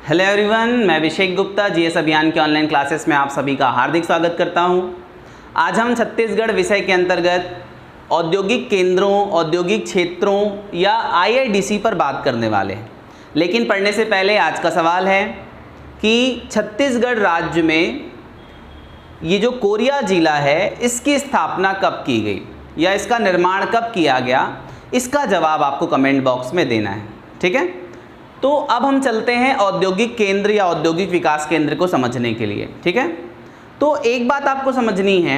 Hello everyone, मैं Abhishek Gupta GS अभियान के ऑनलाइन क्लासेस में आप सभी का हार्दिक स्वागत करता हूं। आज हम छत्तीसगढ़ विषय के अंतर्गत औद्योगिक केंद्रों, औद्योगिक क्षेत्रों या आईआईडीसी पर बात करने वाले हैं। लेकिन पढ़ने से पहले आज का सवाल है कि छत्तीसगढ़ राज्य में ये जो कोरिया जिला है इसकी स्थापना कब की गई या इसका निर्माण कब किया गया, इसका जवाब आपको कमेंट बॉक्स में देना है। ठीक है, तो अब हम चलते हैं औद्योगिक केंद्र या औद्योगिक विकास केंद्र को समझने के लिए। ठीक है, तो एक बात आपको समझनी है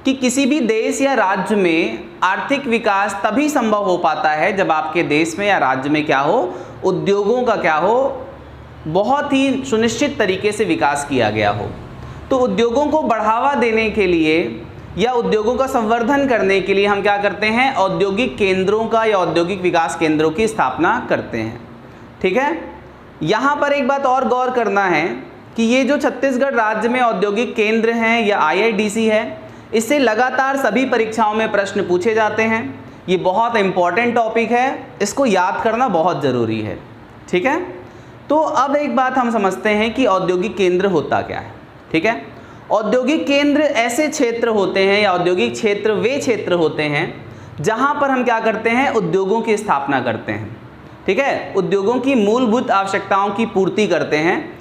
कि किसी भी देश या राज्य में आर्थिक विकास तभी संभव हो पाता है जब आपके देश में या राज्य में क्या हो, उद्योगों का क्या हो, बहुत ही सुनिश्चित तरीके से विकास किया गया हो। तो उद्योगों को बढ़ावा देने के लिए या उद्योगों का संवर्धन करने के लिए हम क्या करते हैं, औद्योगिक केंद्रों का या औद्योगिक विकास केंद्रों की स्थापना करते हैं। ठीक है, यहाँ पर एक बात और गौर करना है कि ये जो छत्तीसगढ़ राज्य में औद्योगिक केंद्र हैं या आईआईडीसी है, इससे लगातार सभी परीक्षाओं में प्रश्न पूछे जाते हैं। ये बहुत इंपॉर्टेंट टॉपिक है, इसको याद करना बहुत ज़रूरी है। ठीक है, तो अब एक बात हम समझते हैं कि औद्योगिक केंद्र होता क्या है। ठीक है, औद्योगिक केंद्र ऐसे क्षेत्र होते हैं या औद्योगिक क्षेत्र वे क्षेत्र होते हैं जहाँ पर हम क्या करते हैं, उद्योगों की स्थापना करते हैं। ठीक है, उद्योगों की मूलभूत आवश्यकताओं की पूर्ति करते हैं।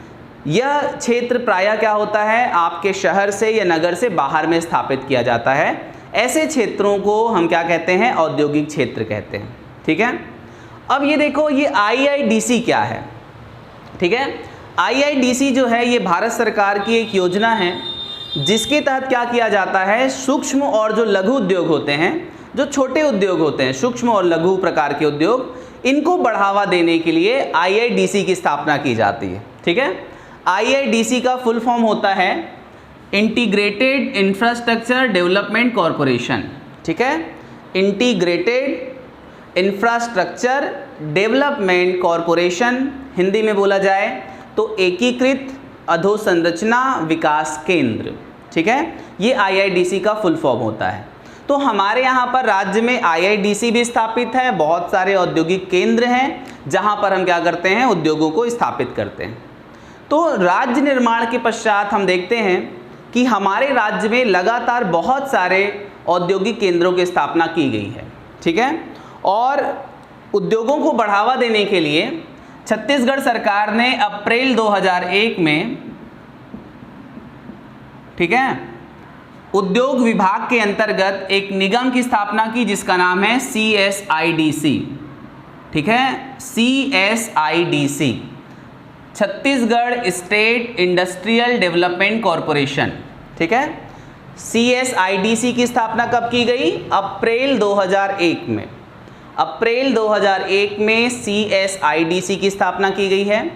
यह क्षेत्र प्रायः क्या होता है, आपके शहर से या नगर से बाहर में स्थापित किया जाता है। ऐसे क्षेत्रों को हम क्या कहते हैं, औद्योगिक क्षेत्र कहते हैं। ठीक है, अब ये देखो, ये आईआईडीसी क्या है। ठीक है, आईआईडीसी जो है ये भारत सरकार की एक योजना है जिसके तहत क्या किया जाता है, सूक्ष्म और जो लघु उद्योग होते हैं, जो छोटे उद्योग होते हैं, सूक्ष्म और लघु प्रकार के उद्योग, इनको बढ़ावा देने के लिए आईआईडीसी की स्थापना की जाती है। ठीक है, आईआईडीसी का फुल फॉर्म होता है इंटीग्रेटेड इंफ्रास्ट्रक्चर डेवलपमेंट कॉरपोरेशन। ठीक है, integrated infrastructure development corporation, Hindi में बोला जाए तो एकीकृत अधोसंरचना विकास केंद्र। ठीक है, ये आईआईडीसी का फुल फॉर्म होता है। तो हमारे यहाँ पर राज्य में आईआईडीसी भी स्थापित है, बहुत सारे औद्योगिक केंद्र हैं जहाँ पर हम क्या करते हैं, उद्योगों को स्थापित करते हैं। तो राज्य निर्माण के पश्चात हम देखते हैं कि हमारे राज्य में लगातार बहुत सारे औद्योगिक केंद्रों की स्थापना की गई है। ठीक है, और उद्योगों को बढ़ावा देने के लिए छत्तीसगढ़ सरकार ने अप्रैल 2001 में, ठीक है, उद्योग विभाग के अंतर्गत एक निगम की स्थापना की जिसका नाम है CSIDC। ठीक है, CSIDC, Chhattisgarh state industrial development corporation. ठीक है, CSIDC की स्थापना कब की गई, अप्रैल 2001 में। अप्रैल 2001 में CSIDC की स्थापना की गई है,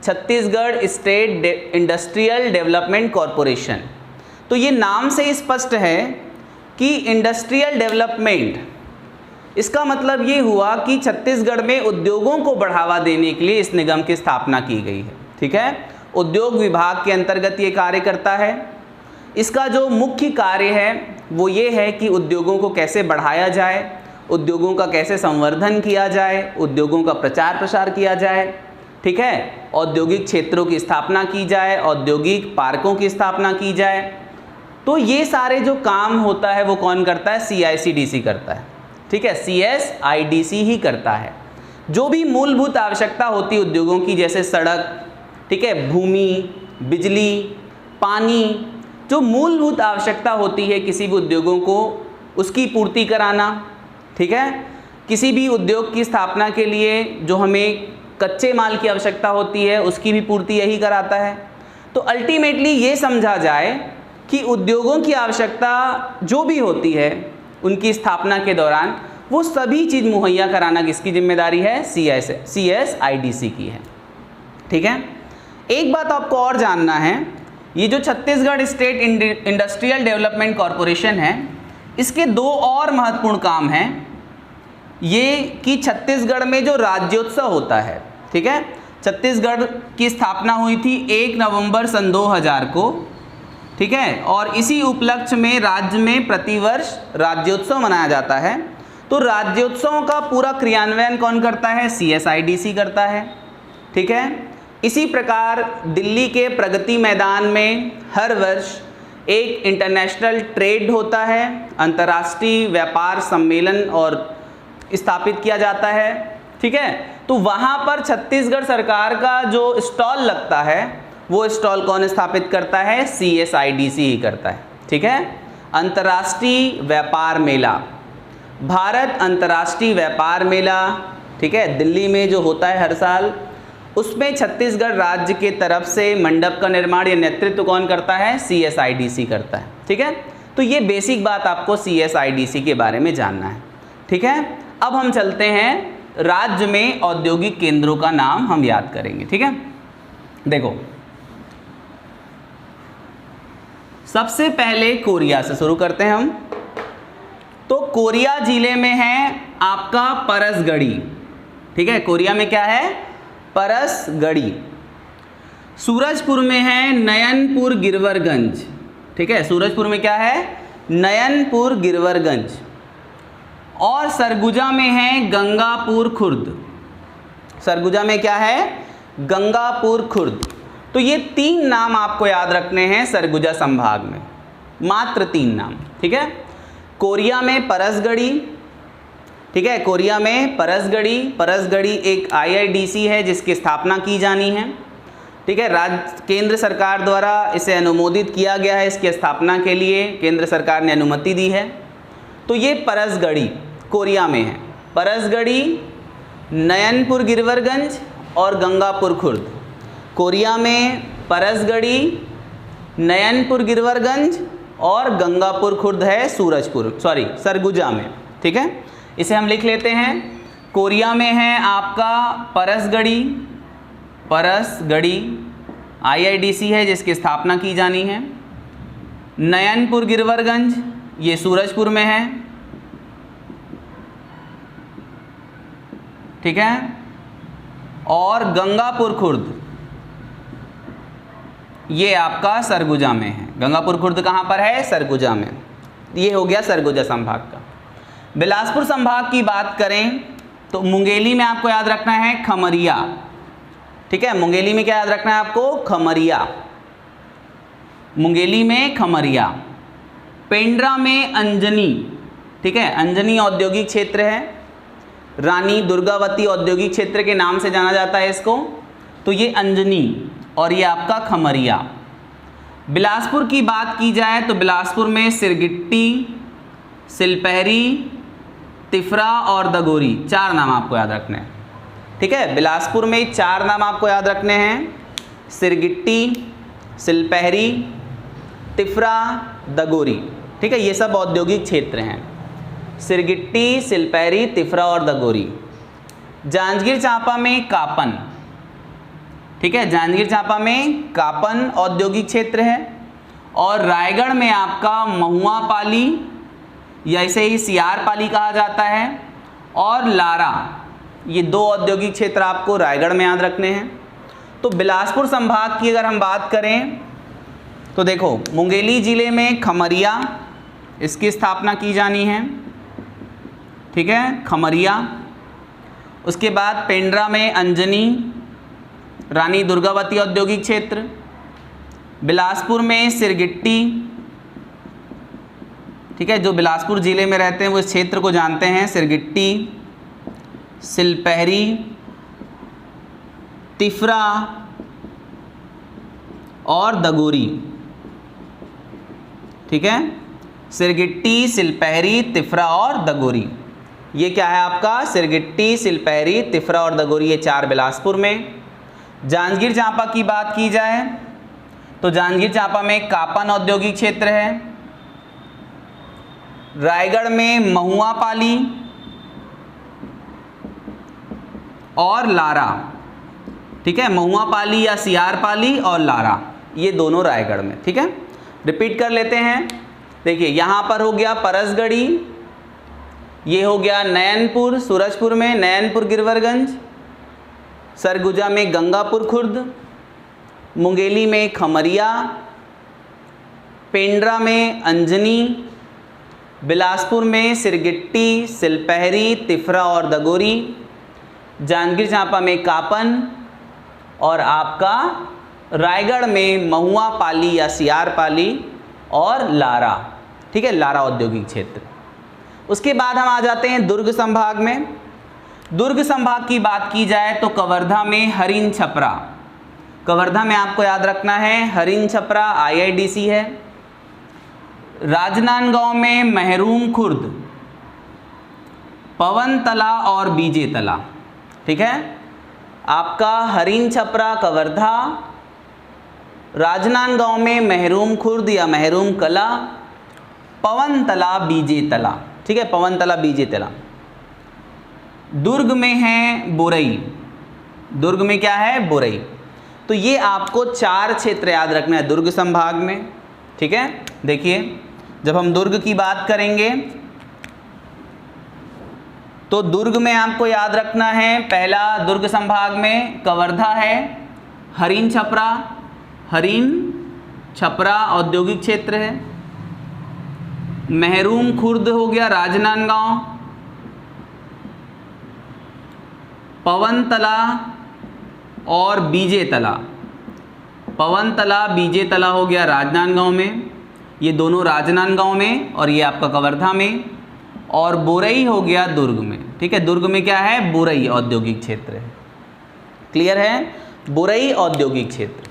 Chhattisgarh state industrial development corporation. तो ये नाम से स्पष्ट है कि इंडस्ट्रियल डेवलपमेंट, इसका मतलब ये हुआ कि छत्तीसगढ़ में उद्योगों को बढ़ावा देने के लिए इस निगम की स्थापना की गई है। ठीक है, उद्योग विभाग के अंतर्गत ये कार्य करता है। इसका जो मुख्य कार्य है वो ये है कि उद्योगों को कैसे बढ़ाया जाए, उद्योगों का कैसे संवर्धन किया जाए, उद्योगों का प्रचार प्रसार किया जाए। ठीक है, औद्योगिक क्षेत्रों की स्थापना की जाए, औद्योगिक पार्कों की स्थापना की जाए। तो ये सारे जो काम होता है वो कौन करता है, CICDC करता है। ठीक है, CSIDC ही करता है। जो भी मूलभूत आवश्यकता होती है उद्योगों की, जैसे सड़क, ठीक है, भूमि, बिजली, पानी, जो मूलभूत आवश्यकता होती है किसी भी उद्योगों को, उसकी पूर्ति कराना। ठीक है, किसी भी उद्योग की स्थापना के लिए जो हमें कच्चे माल की आवश्यकता होती है उसकी भी पूर्ति यही कराता है। तो अल्टीमेटली ये समझा जाए कि उद्योगों की आवश्यकता जो भी होती है उनकी स्थापना के दौरान वो सभी चीज़ मुहैया कराना किसकी जिम्मेदारी है, CSIDC की है। ठीक है, एक बात आपको और जानना है, ये जो Chhattisgarh state industrial development corporation है, इसके दो और महत्वपूर्ण काम हैं। ये कि छत्तीसगढ़ में जो राज्योत्सव होता है, ठीक है, छत्तीसगढ़ की स्थापना हुई थी 1 नवंबर सन 2000 को। ठीक है, और इसी उपलक्ष्य में राज्य में प्रतिवर्ष राज्योत्सव मनाया जाता है। तो राज्योत्सव का पूरा क्रियान्वयन कौन करता है, CSIDC करता है। ठीक है, इसी प्रकार दिल्ली के प्रगति मैदान में हर वर्ष एक इंटरनेशनल ट्रेड होता है, अंतर्राष्ट्रीय व्यापार सम्मेलन और स्थापित किया जाता है। ठीक है, तो वहाँ पर छत्तीसगढ़ सरकार का जो स्टॉल लगता है वो स्टॉल कौन स्थापित करता है? CSIDC ही करता है। ठीक है, अंतर्राष्ट्रीय व्यापार मेला, भारत अंतर्राष्ट्रीय व्यापार मेला, ठीक है, दिल्ली में जो होता है हर साल, उसमें छत्तीसगढ़ राज्य के तरफ से मंडप का निर्माण या नेतृत्व कौन करता है? CSIDC करता है। ठीक है, तो ये बेसिक बात आपको CSIDC के बारे में जानना है। ठीक है, अब हम चलते हैं राज्य में औद्योगिक केंद्रों का नाम हम याद करेंगे। ठीक है, देखो सबसे पहले कोरिया से शुरू करते हैं हम। तो कोरिया जिले में है आपका परसगढ़ी। ठीक है, कोरिया में क्या है? परसगढ़ी। सूरजपुर में है नयनपुर गिरवरगंज। ठीक है, सूरजपुर में क्या है? नयनपुर गिरवरगंज। और सरगुजा में है गंगापुर खुर्द। सरगुजा में क्या है? गंगापुर खुर्द। तो ये 3 नाम आपको याद रखने हैं सरगुजा संभाग में, मात्र 3 नाम। ठीक है, कोरिया में परसगढ़ी। ठीक है, कोरिया में परसगढ़ी। परसगढ़ी एक IIDC है जिसकी स्थापना की जानी है। ठीक है, केंद्र सरकार द्वारा इसे अनुमोदित किया गया है, इसकी स्थापना के लिए केंद्र सरकार ने अनुमति दी है। तो ये परसगढ़ी कोरिया में है। परसगढ़ी, नयनपुर गिरवरगंज और गंगापुर खुर्द। कोरिया में परसगढ़ी, नयनपुर गिरवरगंज और गंगापुर खुर्द है सरगुजा में। ठीक है, इसे हम लिख लेते हैं। कोरिया में है आपका परसगढ़ी, IIDC है जिसकी स्थापना की जानी है। नयनपुर गिरवरगंज ये सूरजपुर में है। ठीक है, और गंगापुर खुर्द ये आपका सरगुजा में है। गंगापुर खुर्द कहाँ पर है? सरगुजा में। ये हो गया सरगुजा संभाग का। बिलासपुर संभाग की बात करें तो मुंगेली में आपको याद रखना है खमरिया। ठीक है, मुंगेली में क्या याद रखना है आपको? खमरिया। मुंगेली में खमरिया। पेंड्रा में अंजनी। ठीक है, अंजनी औद्योगिक क्षेत्र है, रानी दुर्गावती औद्योगिक क्षेत्र के नाम से जाना जाता है इसको। तो ये अंजनी और ये आपका खमरिया। बिलासपुर की बात की जाए तो बिलासपुर में सिरगिट्टी, सिलपहरी, तिफरा और दगोरी 4 नाम आपको याद रखने हैं। ठीक है, बिलासपुर में 4 नाम आपको याद रखने हैं, सिरगिट्टी, सिलपहरी, तिफरा, दगोरी। ठीक है, ये सब औद्योगिक क्षेत्र हैं, सिरगिट्टी, सिलपहरी, तिफरा और दगोरी। जांजगीर चांपा में कापन। ठीक है, जांजगीर चांपा में कापन औद्योगिक क्षेत्र है। और रायगढ़ में आपका महुआ पाली या इसे ही सियार पाली कहा जाता है, और लारा, ये 2 औद्योगिक क्षेत्र आपको रायगढ़ में याद रखने हैं। तो बिलासपुर संभाग की अगर हम बात करें तो देखो मुंगेली जिले में खमरिया, इसकी स्थापना की जानी है। ठीक है, खमरिया। उसके बाद पेंड्रा में अंजनी, रानी दुर्गावती औद्योगिक क्षेत्र। बिलासपुर में सिरगिट्टी। ठीक है, जो बिलासपुर ज़िले में रहते हैं वो इस क्षेत्र को जानते हैं। सिरगिट्टी, सिलपहरी, तिफरा और दगोरी। ठीक है, सिरगिट्टी, सिलपहरी, तिफरा और दगोरी। ये क्या है आपका? सिरगिट्टी, सिलपहरी, तिफरा और दगोरी, ये 4 बिलासपुर में। जांजगीर चांपा की बात की जाए तो जांजगीर चांपा में कापन औद्योगिक क्षेत्र है। रायगढ़ में महुआ पाली और लारा। ठीक है, महुआ पाली या सियार पाली और लारा, ये दोनों रायगढ़ में। ठीक है, रिपीट कर लेते हैं। देखिए यहाँ पर हो गया परसगढ़ी, ये हो गया नयनपुर, सूरजपुर में नयनपुर गिरवरगंज, सरगुजा में गंगापुर खुर्द, मुंगेली में खमरिया, पेंड्रा में अंजनी, बिलासपुर में सिरगिट्टी, सिलपहरी, तिफरा और दगोरी, जांजगीर चांपा में कापन और आपका रायगढ़ में महुआ पाली या सियार पाली और लारा, ठीक है, लारा औद्योगिक क्षेत्र। उसके बाद हम आ जाते हैं दुर्ग संभाग में। दुर्ग संभाग की बात की जाए तो कवर्धा में हरिन छपरा, कवर्धा में आपको याद रखना है हरिन छपरा IIDC है। राजनांदगांव में महरूम खुर्द, पवन तला और बीजे तला, ठीक है, आपका हरिन छपरा कवर्धा, राजनांदगांव में महरूम खुर्द या महरूम कला, पवन तला बीजे तला, ठीक है, पवन तला बीजे तला। दुर्ग में है बोरई, दुर्ग में क्या है बोरई। तो ये आपको 4 क्षेत्र याद रखना है दुर्ग संभाग में, ठीक है। देखिए जब हम दुर्ग की बात करेंगे तो दुर्ग में आपको याद रखना है, पहला दुर्ग संभाग में कवर्धा है, हरिन छपरा औद्योगिक क्षेत्र है। महरूम खुर्द हो गया राजनांदगांव, पवन तला और बीजे तला, पवन तला बीजे तला हो गया राजनांदगांव में, ये दोनों राजनांदगांव में और ये आपका कवर्धा में। और बोरई हो गया दुर्ग में, ठीक है, दुर्ग में क्या है बोरई औद्योगिक क्षेत्र है, क्लियर है, बोरई औद्योगिक क्षेत्र।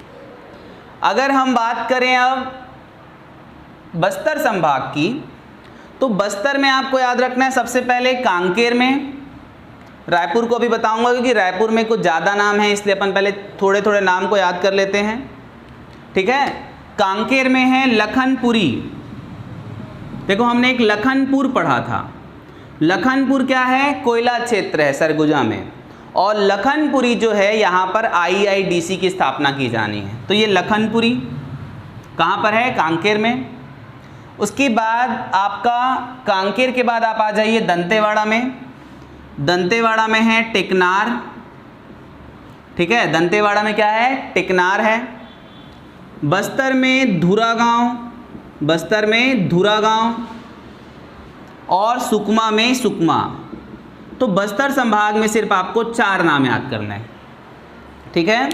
अगर हम बात करें अब बस्तर संभाग की, तो बस्तर में आपको याद रखना है सबसे पहले कांकेर में, रायपुर को भी बताऊंगा क्योंकि रायपुर में कुछ ज़्यादा नाम है इसलिए अपन पहले थोड़े थोड़े नाम को याद कर लेते हैं, ठीक है। कांकेर में है लखनपुरी, देखो हमने एक लखनपुर पढ़ा था, लखनपुर क्या है कोयला क्षेत्र है सरगुजा में, और लखनपुरी जो है यहाँ पर IIDC की स्थापना की जानी है, तो ये लखनपुरी कहाँ पर है कांकेर में। उसके बाद आपका कांकेर के बाद आप आ जाइए दंतेवाड़ा में, दंतेवाड़ा में है टेकनार, ठीक है, दंतेवाड़ा में क्या है टेकनार है। बस्तर में धुरागांव, बस्तर में धुरागांव और सुकमा में सुकमा। तो बस्तर संभाग में सिर्फ आपको 4 नाम याद करना है, ठीक है।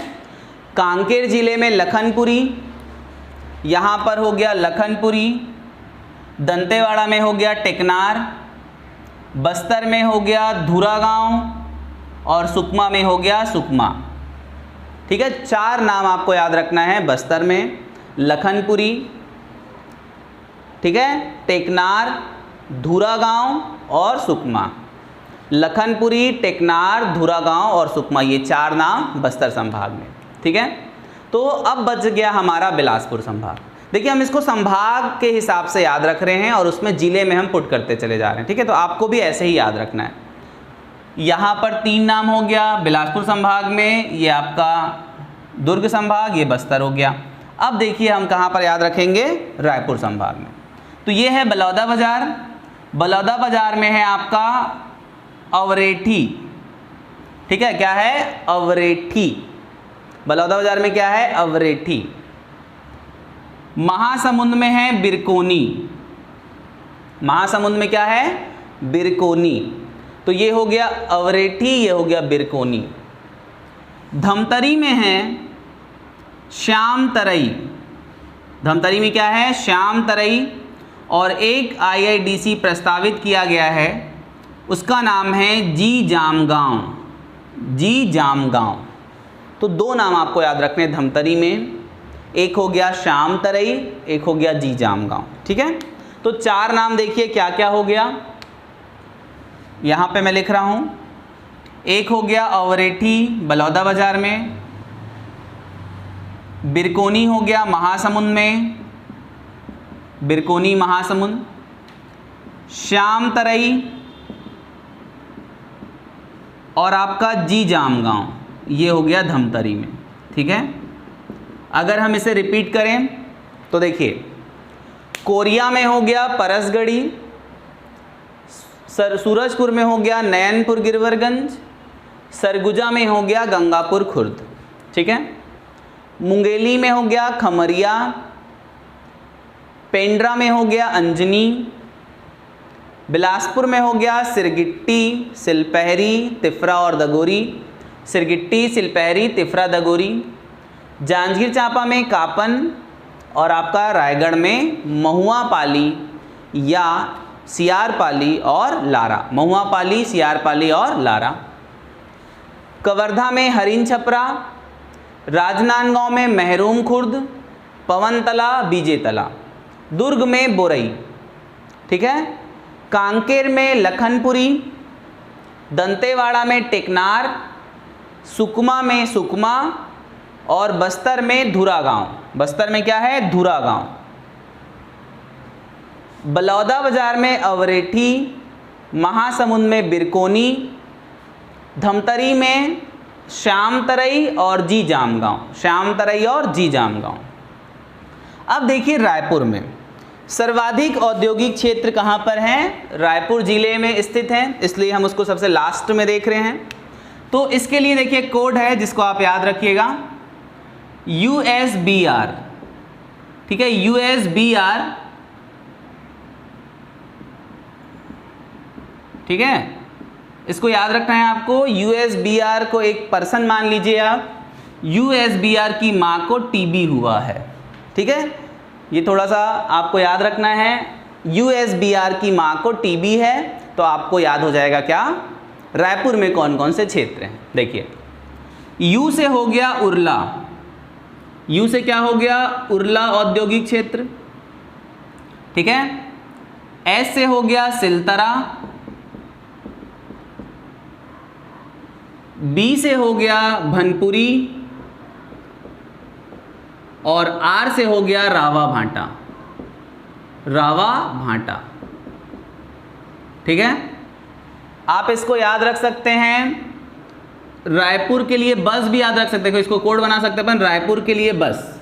कांकेर जिले में लखनपुरी, यहाँ पर हो गया लखनपुरी, दंतेवाड़ा में हो गया टेकनार, बस्तर में हो गया धुरागांव और सुकमा में हो गया सुकमा, ठीक है। 4 नाम आपको याद रखना है, बस्तर में लखनपुरी, ठीक है, टेकनार, धुरागांव और सुकमा, लखनपुरी, टेकनार, धुरागांव और सुकमा, ये 4 नाम बस्तर संभाग में, ठीक है। तो अब बच गया हमारा बिलासपुर संभाग। देखिए हम इसको संभाग के हिसाब से याद रख रहे हैं और उसमें जिले में हम पुट करते चले जा रहे हैं, ठीक है। तो आपको भी ऐसे ही याद रखना है। यहाँ पर 3 नाम हो गया बिलासपुर संभाग में, ये आपका दुर्ग संभाग, ये बस्तर हो गया। अब देखिए हम कहाँ पर याद रखेंगे रायपुर संभाग में। तो ये है बलौदा बाजार, बलौदा बाजार में है आपका अवरेठी, ठीक है, क्या है अवरेठी, बलौदा बाजार में क्या है अवरेठी। महासमुंद में है बिरकोनी, महासमुंद में क्या है बिरकोनी, तो ये हो गया अवरेठी, ये हो गया बिरकोनी। धमतरी में है श्याम तरई, धमतरी में क्या है श्याम तरई, और एक IIDC प्रस्तावित किया गया है, उसका नाम है जी जामगांव, जी जामगांव। तो 2 नाम आपको याद रखने हैं धमतरी में, एक हो गया श्याम तरई, एक हो गया जी जामगांव, ठीक है। तो 4 नाम देखिए क्या क्या हो गया, यहाँ पे मैं लिख रहा हूँ। एक हो गया अवरेठी बलौदा बाजार में, बिरकोनी हो गया महासमुंद में, बिरकोनी महासमुंद, श्याम तरई और आपका जी जामगांव, ये हो गया धमतरी में, ठीक है। अगर हम इसे रिपीट करें तो देखिए कोरिया में हो गया परसगढ़ी, सूरजपुर में हो गया नयनपुर गिरवरगंज, सरगुजा में हो गया गंगापुर खुर्द, ठीक है। मुंगेली में हो गया खमरिया, पेंड्रा में हो गया अंजनी, बिलासपुर में हो गया सिरगिट्टी, सिलपहरी, तिफरा और दगोरी, सिरगिट्टी, सिलपहरी, तिफरा, दगोरी। जांजगीर चांपा में कापन और आपका रायगढ़ में महुआ पाली या सियार पाली और लारा। महुआ पाली, सियार पाली और लारा। कवर्धा में हरिन छपरा, राजनांदगांव में महरूम खुर्द, पवनतला, बीजेतला। दुर्ग में बोरई, ठीक है। कांकेर में लखनपुरी, दंतेवाड़ा में टेकनार, सुकमा में सुकमा और बस्तर में धुरा गांव। बस्तर में क्या है? धुरा गांव। बलौदा बाजार में अवरेठी, महासमुंद में बिरकोनी, धमतरी में श्यामतरई और जी जामगांव। श्यामतरई और जी जामगांव। अब देखिए रायपुर में सर्वाधिक औद्योगिक क्षेत्र कहाँ पर हैं? रायपुर जिले में स्थित हैं, इसलिए हम उसको सबसे लास्ट में देख रहे हैं। तो इसके लिए देखिए कोड है जिसको आप याद रखिएगा, USBR, ठीक है। USBR, ठीक है, इसको याद रखना है आपको। USBR को एक पर्सन मान लीजिए आप। USBR की माँ को TB हुआ है, ठीक है। ये थोड़ा सा आपको याद रखना है। USBR की माँ को TB है तो आपको याद हो जाएगा क्या? रायपुर में कौन कौन से क्षेत्र हैं। देखिए U से हो गया उरला। U से क्या हो गया? उरला औद्योगिक क्षेत्र, ठीक है। S से हो गया सिलतरा। B से हो गया भनपुरी और R से हो गया रावा भांटा। रावा भांटा, ठीक है। आप इसको याद रख सकते हैं। रायपुर के लिए बस भी याद रख सकते हैं, इसको कोड बना सकते हैं अपन, रायपुर के लिए बस,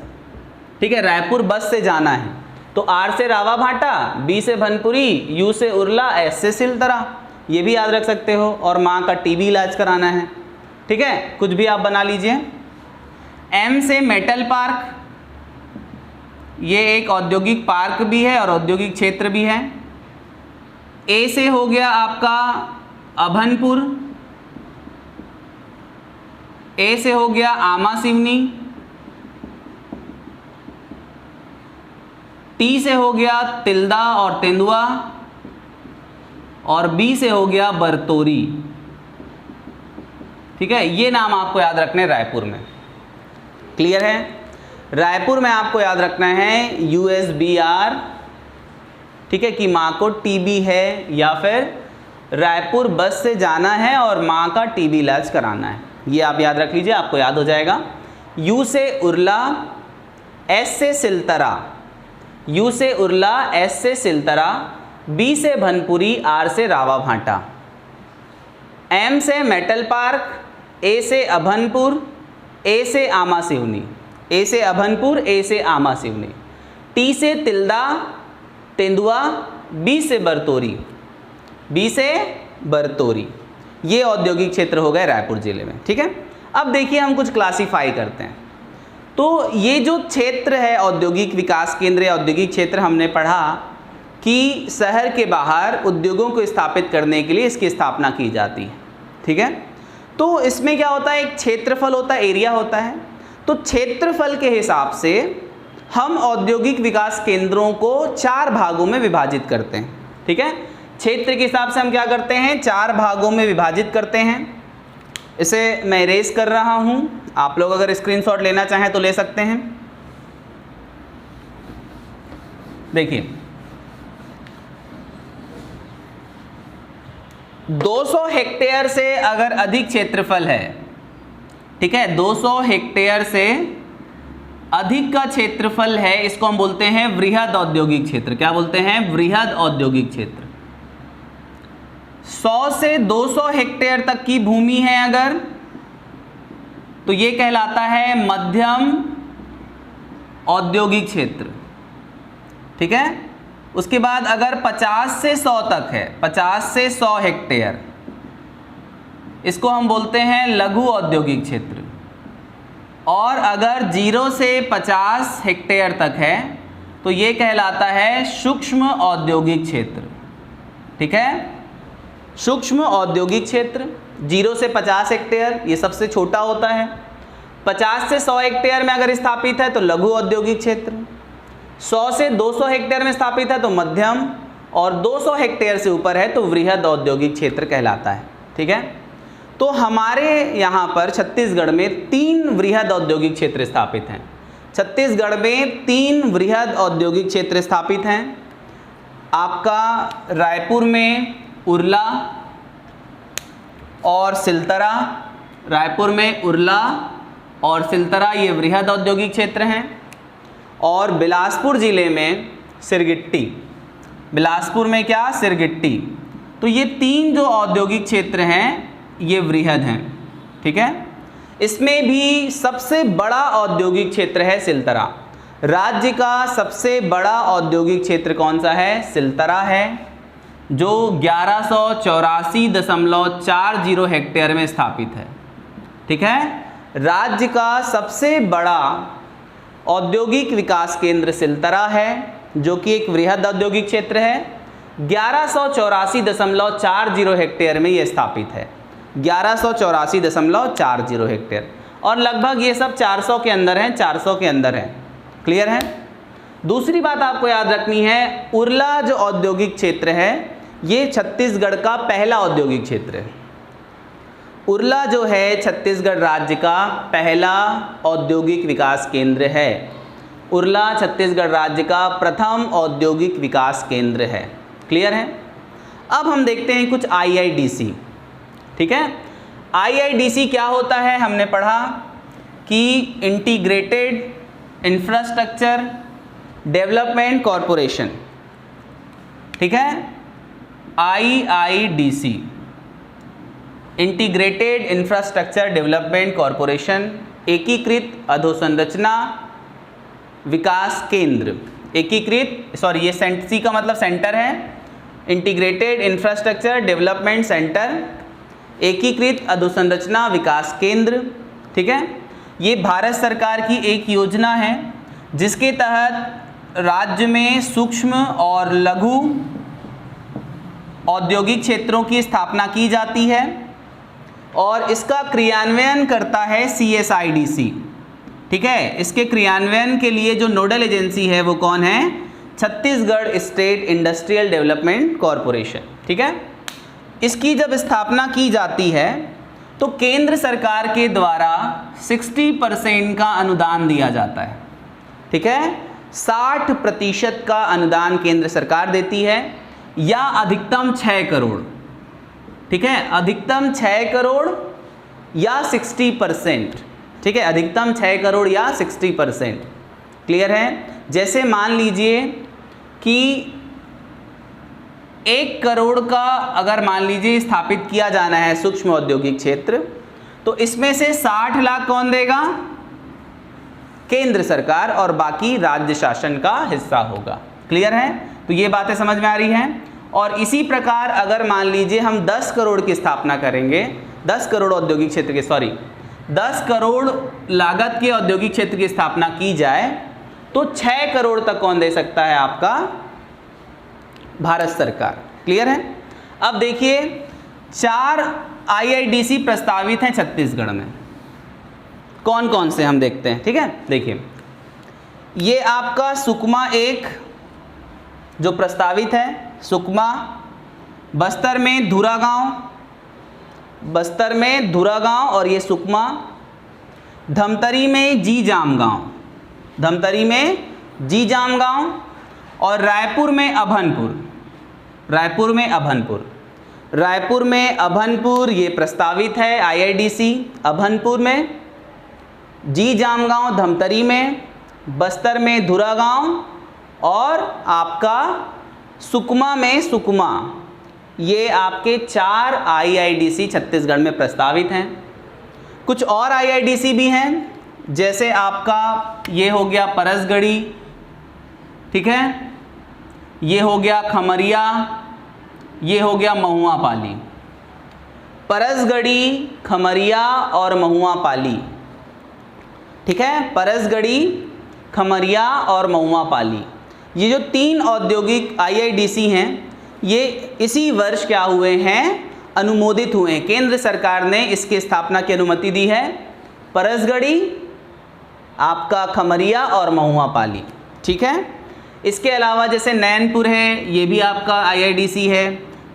ठीक है। रायपुर बस से जाना है तो R से रावा भांटा, B से भनपुरी, U से उरला, S से सिलतरा, ये भी याद रख सकते हो। और माँ का TB इलाज कराना है, ठीक है। कुछ भी आप बना लीजिए। M से मेटल पार्क, ये एक औद्योगिक पार्क भी है और औद्योगिक क्षेत्र भी है। A से हो गया आपका अभनपुर। A से हो गया आमा सिवनी। T से हो गया तिल्दा और तेंदुआ और B से हो गया बरतोरी, ठीक है। ये नाम आपको याद रखने रायपुर में। क्लियर है? रायपुर में आपको याद रखना है USBR, ठीक है, कि माँ को TB है या फिर रायपुर बस से जाना है और माँ का TB इलाज कराना है। ये आप याद रख लीजिए, आपको याद हो जाएगा। U से उरला, S से सिलतरा। U से उरला, S से सिलतरा, B से भनपुरी, R से रावा भांटा। M से मेटल पार्क, A से अभनपुर, A से आमा सिवनी। A से अभनपुर, A से आमा सिवनी। T से तिल्दा, तेंदुआ, B से बरतोरी। B से बरतोरी। ये औद्योगिक क्षेत्र हो गए रायपुर जिले में, ठीक है। अब देखिए हम कुछ क्लासिफाई करते हैं। तो ये जो क्षेत्र है औद्योगिक विकास केंद्र या औद्योगिक क्षेत्र, हमने पढ़ा कि शहर के बाहर उद्योगों को स्थापित करने के लिए इसकी स्थापना की जाती है, ठीक है। तो इसमें क्या होता है? एक क्षेत्रफल होता है, एरिया होता है। तो क्षेत्रफल के हिसाब से हम औद्योगिक विकास केंद्रों को 4 भागों में विभाजित करते हैं, ठीक है। क्षेत्र के हिसाब से हम क्या करते हैं? 4 भागों में विभाजित करते हैं। इसे मैं इरेज कर रहा हूं, आप लोग अगर स्क्रीनशॉट लेना चाहें तो ले सकते हैं। देखिए 200 हेक्टेयर से अगर अधिक क्षेत्रफल है, ठीक है, 200 हेक्टेयर से अधिक का क्षेत्रफल है, इसको हम बोलते हैं वृहद औद्योगिक क्षेत्र। क्या बोलते हैं? वृहद औद्योगिक क्षेत्र। 100 से 200 हेक्टेयर तक की भूमि है अगर, तो ये कहलाता है मध्यम औद्योगिक क्षेत्र, ठीक है। उसके बाद अगर 50 से 100 तक है, 50 से 100 हेक्टेयर, इसको हम बोलते हैं लघु औद्योगिक क्षेत्र। और अगर 0 से 50 हेक्टेयर तक है तो ये कहलाता है सूक्ष्म औद्योगिक क्षेत्र, ठीक है, सूक्ष्म औद्योगिक क्षेत्र। 0 से 50 हेक्टेयर ये सबसे छोटा होता है। 50 से 100 हेक्टेयर में अगर स्थापित है तो लघु औद्योगिक क्षेत्र, 100 से 200 हेक्टेयर में स्थापित है तो मध्यम, और 200 हेक्टेयर से ऊपर है तो वृहद औद्योगिक क्षेत्र कहलाता है। ठीक है, तो हमारे यहाँ पर छत्तीसगढ़ में 3 वृहद औद्योगिक क्षेत्र स्थापित हैं। छत्तीसगढ़ में 3 वृहद औद्योगिक क्षेत्र स्थापित हैं। आपका रायपुर में उरला और सिलतरा, रायपुर में उरला और सिलतरा ये वृहद औद्योगिक क्षेत्र हैं। और बिलासपुर ज़िले में सिरगिट्टी, बिलासपुर में क्या, सिरगिट्टी। तो ये 3 जो औद्योगिक क्षेत्र हैं ये वृहद हैं। ठीक है, इसमें भी सबसे बड़ा औद्योगिक क्षेत्र है सिलतरा। राज्य का सबसे बड़ा औद्योगिक क्षेत्र कौन सा है, सिलतरा है, जो 1184.40 हेक्टेयर में स्थापित है। ठीक है, राज्य का सबसे बड़ा औद्योगिक विकास केंद्र सिलतरा है, जो कि एक वृहद औद्योगिक क्षेत्र है। 1184.40 हेक्टेयर में यह स्थापित है, 1184.40 हेक्टेयर, और लगभग ये सब 400 के अंदर हैं, 400 के अंदर हैं। क्लियर है। दूसरी बात आपको याद रखनी है, उरला जो औद्योगिक क्षेत्र है ये छत्तीसगढ़ का पहला औद्योगिक क्षेत्र है। उरला जो है छत्तीसगढ़ राज्य का पहला औद्योगिक विकास केंद्र है। उरला छत्तीसगढ़ राज्य का प्रथम औद्योगिक विकास केंद्र है। क्लियर है। अब हम देखते हैं कुछ IIDC। ठीक है, IIDC क्या होता है, हमने पढ़ा कि इंटीग्रेटेड इंफ्रास्ट्रक्चर डेवलपमेंट कॉरपोरेशन। ठीक है, IIDC integrated infrastructure development corporation, एकीकृत अधोसंरचना विकास केंद्र, एकीकृत ये सी का मतलब सेंटर है, इंटीग्रेटेड इंफ्रास्ट्रक्चर डेवलपमेंट सेंटर, एकीकृत अधोसंरचना विकास केंद्र। ठीक है, ये भारत सरकार की एक योजना है जिसके तहत राज्य में सूक्ष्म और लघु औद्योगिक क्षेत्रों की स्थापना की जाती है, और इसका क्रियान्वयन करता है CSIDC। ठीक है, इसके क्रियान्वयन के लिए जो नोडल एजेंसी है वो कौन है, Chhattisgarh state industrial development corporation. ठीक है, इसकी जब स्थापना की जाती है तो केंद्र सरकार के द्वारा 60% का अनुदान दिया जाता है। ठीक है, 60% का अनुदान केंद्र सरकार देती है, या अधिकतम 6 करोड़। ठीक है, अधिकतम 6 करोड़ या 60%। ठीक है, अधिकतम 6 करोड़ या 60%। क्लियर है। जैसे मान लीजिए कि 1 करोड़ का अगर मान लीजिए स्थापित किया जाना है सूक्ष्म औद्योगिक क्षेत्र, तो इसमें से 60 लाख कौन देगा, केंद्र सरकार, और बाकी राज्य शासन का हिस्सा होगा। क्लियर है। तो ये बातें समझ में आ रही हैं। और इसी प्रकार अगर मान लीजिए हम 10 करोड़ की स्थापना करेंगे, 10 करोड़ औद्योगिक क्षेत्र के 10 करोड़ लागत के औद्योगिक क्षेत्र की स्थापना की जाए तो 6 करोड़ तक कौन दे सकता है, आपका भारत सरकार। क्लियर है। अब देखिए 4 IIDC प्रस्तावित हैं छत्तीसगढ़ में, कौन कौन से हम देखते हैं। ठीक है, देखिए ये आपका सुकमा 1 जो प्रस्तावित है, सुकमा, बस्तर में धुरागांव और ये सुकमा, धमतरी में जीजाम गांव, और रायपुर में अभनपुर ये प्रस्तावित है IIDC। अभनपुर में, जीजाम गांव धमतरी में, बस्तर में धुरागांव, और आपका सुकमा में सुकमा, ये आपके 4 IIDC छत्तीसगढ़ में प्रस्तावित हैं। कुछ और IIDC भी हैं, जैसे आपका ये हो गया परसगढ़ी, ठीक है, ये हो गया खमरिया, ये हो गया महुआ पाली। परसगढ़ी, खमरिया और महुआ पाली। ठीक है, परसगढ़ी, खमरिया और महुआ पाली, ये जो 3 औद्योगिक IIDC हैं, ये इसी वर्ष क्या हुए हैं, अनुमोदित हुए हैं, केंद्र सरकार ने इसकी स्थापना की अनुमति दी है। परसगढ़ी, आपका खमरिया और महुआ पाली, ठीक है। इसके अलावा जैसे नैनपुर है, ये भी आपका IIDC है,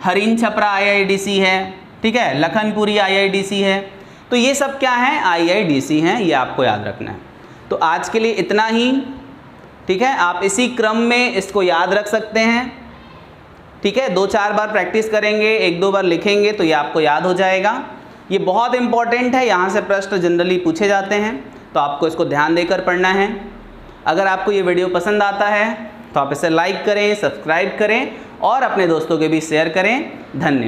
हरिन छपरा IIDC है, ठीक है, लखनपुरी IIDC है। तो ये सब क्या है, IIDC हैं, ये आपको याद रखना है। तो आज के लिए इतना ही, ठीक है। आप इसी क्रम में इसको याद रख सकते हैं, ठीक है। 2-4 बार प्रैक्टिस करेंगे, 1-2 बार लिखेंगे तो ये आपको याद हो जाएगा। ये बहुत इंपॉर्टेंट है, यहाँ से प्रश्न जनरली पूछे जाते हैं, तो आपको इसको ध्यान देकर पढ़ना है। अगर आपको ये वीडियो पसंद आता है तो आप इसे लाइक करें, सब्सक्राइब करें और अपने दोस्तों के बीच शेयर करें। धन्यवाद।